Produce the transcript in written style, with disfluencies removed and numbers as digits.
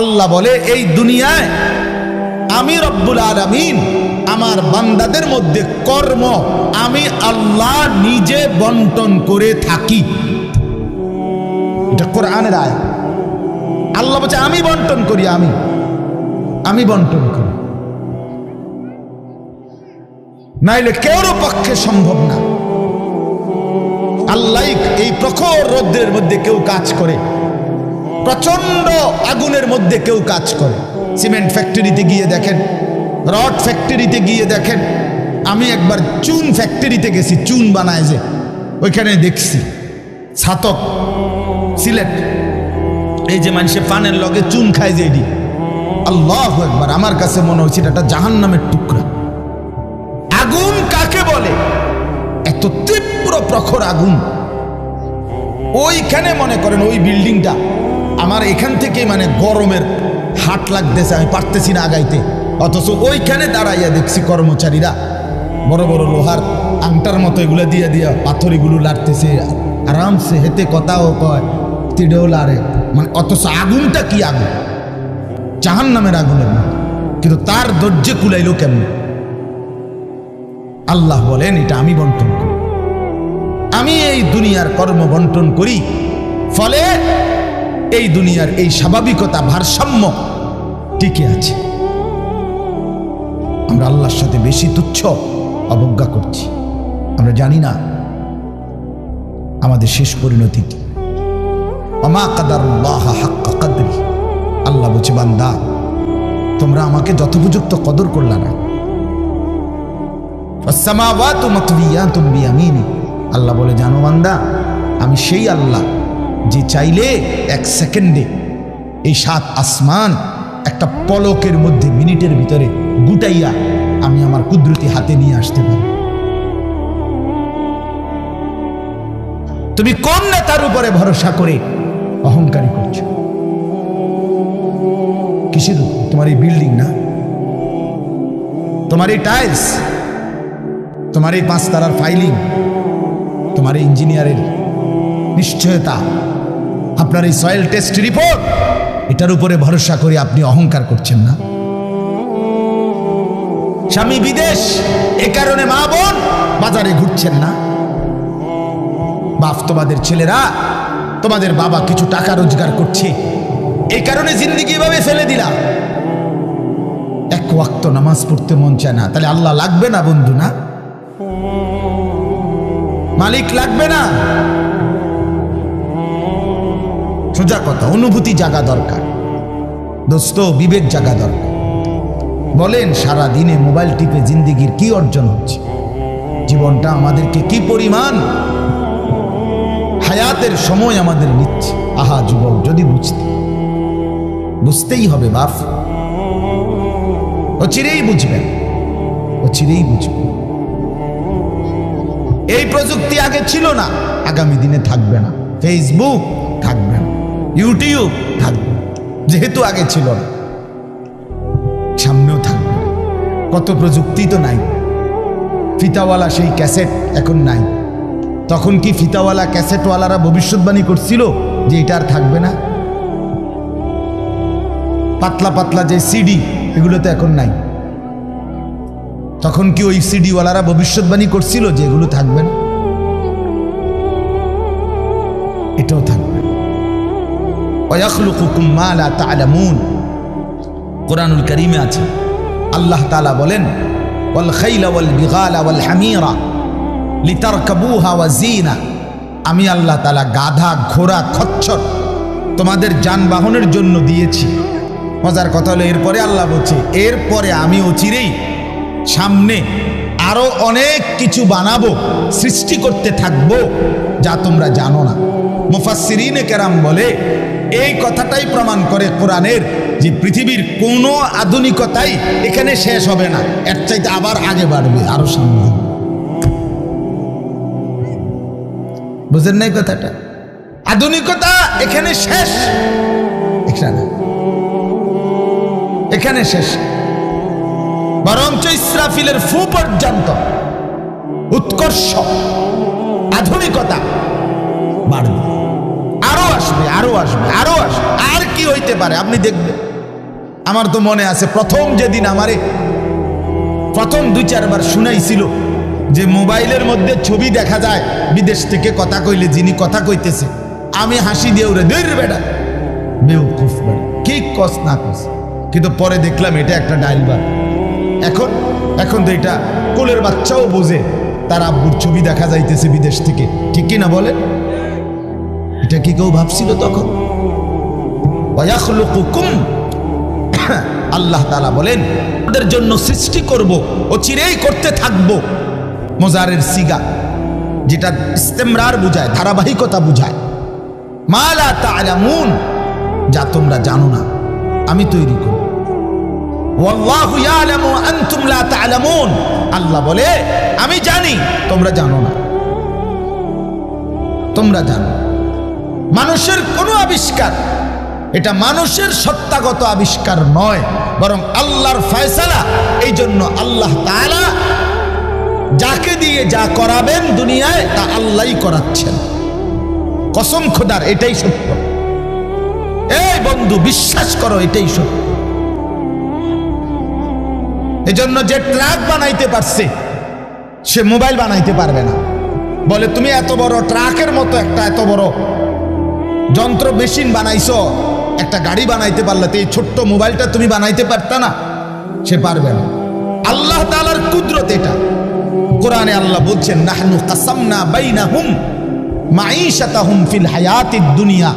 আল্লাহ বলে এই দুনিয়ায় আমি রব্বুল আলামিন আমার বান্দাদের মধ্যে কর্ম আমি আল্লাহ নিজে বন্টন করে থাকি। এটা কোরআনের আয়াত। আল্লাহ বলছে আমি বন্টন করি, আমি বন্টন করি, নাইলে কেউর পক্ষে সম্ভব না। আল্লাহ এই প্রখর রোদ্রের মধ্যে কেউ কাজ করে, প্রচন্ড আগুনের মধ্যে কেউ কাজ করে। সিমেন্ট ফ্যাক্টরিতে গিয়ে দেখেন, রড ফ্যাক্টরিতে গিয়ে দেখেন। আমি একবার চুন ফ্যাক্টরিতে গেছি, চুন বানায় যে, ওইখানে দেখছি ছাতক সিলেট, এই যে মানুষে পানের লগে চুন খায় যে, এটি আল্লাহু আকবার, আমার কাছে মনে হচ্ছে এটা জাহান্নামের টুকরা। আগুন কাকে বলে? এত তীব্র প্রখর আগুন। ওইখানে মনে করেন ওই বিল্ডিংটা আমার এখান থেকে মানে গরমের হাট লাগতেছে, আমি পারতেছি না আগাইতে, অথচ ওইখানে দাঁড়াইয়া দেখছি কর্মচারীরা বড় বড় লোহার আংটার মতো এগুলো দিয়ে দিয়া পাথর এগুলো লাড়তেছে আরামসে, হেতে কথাও কয়, তিড়েও লাড়ে, মানে অথচ আগুনটা কি আগুন, জাহান্নামের আগুনের মতো। কিন্তু তার ধৈর্যে কুলাইলো কেমন? আল্লাহ বলেন এটা আমি বন্টন করি, আমি এই দুনিয়ার কর্ম বন্টন করি, ফলে এই দুনিয়ার এই স্বাভাবিকতা ভারসাম্য টিকে আছে। আমরা আল্লাহর সাথে বেশি তুচ্ছ অবজ্ঞা করছি, আমরা জানি না আমাদের শেষ পরিণতি কি। ওমা কাদারুল্লাহ হাক্কা কদরি, আল্লাহ বলছে বান্দা তোমরা আমাকে যথোপযুক্ত কদর করলা না। আসসামাওয়াতু মাতবিয়াতুম বিয়ামিনি, আল্লাহ বলে জানো বান্দা আমি সেই আল্লাহ যে চাইলে এক সেকেন্ডে এই 7 আসমান একটা পলকের মধ্যে মিনিটের ভিতরে গুটাইয়া আমি আমার কুদরতি হাতে নিয়ে আসতে পারি। তুমি কোন নেতার উপরে ভরসা করে অহংকারী করছো? কিসের? তোমার এই বিল্ডিং না, তোমার এই টাইলস, তোমার এই 5 তারার ফাইলিং, তোমার এই ইঞ্জিনিয়ারের নিশ্চয়তা, আপনার এই সয়েল টেস্ট রিপোর্ট, এটার উপরে ভরসা করে আপনি অহংকার করছেন না? স্বামী বিদেশ, এ কারণে মা বোন বাজারে ঘুরছেন না? বাস্তবাদের ছেলেরা, তোমাদের বাবা কিছু টাকা রোজগার করছে, এই কারণে জিন্দেগি এভাবে ফেলে দিলা। এক ওয়াক্ত নামাজ পড়তে মন চায় না, তাহলে আল্লাহ লাগবে না বন্ধু? না, মালিক লাগবে না? সোজা কথা, অনুভূতি জাগা দরকার দোস্ত, বিবেক জাগা দরকার। বলেন সারা দিনে মোবাইল টিপে জিন্দেগির কি অর্জন হচ্ছে? জীবনটা আমাদেরকে কি পরিমাণ হায়াতের সময় আমাদের নিচ্ছে। আহা যুবক, যদি বুঝতেই হবে বাপ, অচিরেই বুঝবেন, অচিরেই বুঝবেন। এই প্রযুক্তি আগে ছিল না, আগামী দিনে থাকবে না। ফেসবুক থাকবে না, ইউটিউব থাকবে, যেহেতু আগে ছিল না, সামনেও থাকবে না। কত প্রযুক্তি তো নাই। ফিতাওয়ালা সেই ক্যাসেট এখন নাই। তখন কি ফিতাওয়ালা ক্যাসেটওয়ালারা ভবিষ্যৎবাণী করছিল যে এটা আর থাকবে না? পাতলা পাতলা যে সিডি, এগুলো তো এখন নাই। তখন কি ওই সিডিওয়ালারা ভবিষ্যৎবাণী করছিল যে এগুলো থাকবে না? এটাও থাকবে। ওয়াখলুকুকুম মা লা তা'লামুন, কোরআনুল কারীমে আছে আল্লাহ তাআলা বলেন ওয়াল খাইলা ওয়াল বিগালা ওয়াল হামিরা লিতারকাবুহা ওয়া জিনা, আমি আল্লাহ তাআলা গাধা, ঘোড়া, খচ্চর তোমাদের যানবাহনের জন্য দিয়েছি। মজার কথা হলো এরপরে আল্লাহ বলছে এরপরে আমি অচিরেই সামনে আরো অনেক কিছু বানাবো, সৃষ্টি করতে থাকবো যা তোমরা জানো না। মুফাসসিরিনে কেরাম বলে এই কথাটাই প্রমাণ করে কোরআনের যে পৃথিবীর কোনো আধুনিকতাই এখানে শেষ হবে না, এর চাইতে আবার আগে বাড়বে, আরো সামনে। বুঝেন নাই কথাটা? আধুনিকতা এখানে শেষ, এখানে শেষ। বরঞ্চ ইসরাফিলের ফু পর্যন্ত উৎকর্ষ আধুনিকতা বাড়বে, আরো আসবে, আরো আসবে, আরো আসবে। আর কি কি হইতে পারে আপনি দেখবেন। আমার তো মনে আছে প্রথম যেদিন আমারে প্রথম 2-4 বার শুনাইছিল যে মোবাইলের মধ্যে ছবি দেখা যায় বিদেশ থেকে কথা কইলে, যিনি কথা কইতেছে, আমি হাসি দিয়ে উড়ে দূর বেটা বেউকুফ বেটা কি কস না কস, কিন্তু পরে দেখলাম এটা একটা ডায়লবার। এখন তো এটা কোলের বাচ্চাও বোঝে তার আব্বুর ছবি দেখা যাইতেছে বিদেশ থেকে, ঠিক কি না বলে? এটা কি কেউ ভাবছিল তখন? ওয়ায়াখলুকুকুম, আল্লাহ তাআলা বলেন তাদের জন্য সৃষ্টি করব, ও চিরেই করতে থাকব। মুজারের সিগা, যেটা ইস্তেমরার বুঝায়, ধারাবাহিকতা বুঝায়। মা লা তা'লামুন, যা তোমরা জানো না আমি তৈরি করব। ওয়াল্লাহু ইয়ালামু আনতুম লা তা'লামুন, আল্লাহ বলে আমি জানি তোমরা জানো না। তোমরা জানো মানুষের কোনো আবিষ্কার, এটা মানুষের সত্তাগত আবিষ্কার নয়, বরং আল্লাহর ফয়সালা। এই জন্য আল্লাহ তাআলা যাকে দিয়ে যা করাবেন দুনিয়ায় তা আল্লাহই করাচ্ছেন। কসম খোদার, এটাই সত্য। এই বন্ধু বিশ্বাস করো, এটাই সত্য। এজন্য যে ট্রাক বানাইতে পারছে সে মোবাইল বানাইতে পারবে না। বলে তুমি এত বড় ট্রাকের মতো একটা এত বড় যন্ত্র মেশিন বানাইছো, একটা গাড়ি বানাইতে পারলে তো এই ছোট্ট মোবাইলটা তুমি বানাইতে পারতা না? সে পারবে না। আল্লাহ তাআলার কুদরত এটা। কোরআনে আল্লাহ বলছেন নাহনু কাসামনা বাইনাহুম মাঈশাতাহুম ফিল হায়াতিদ দুনিয়া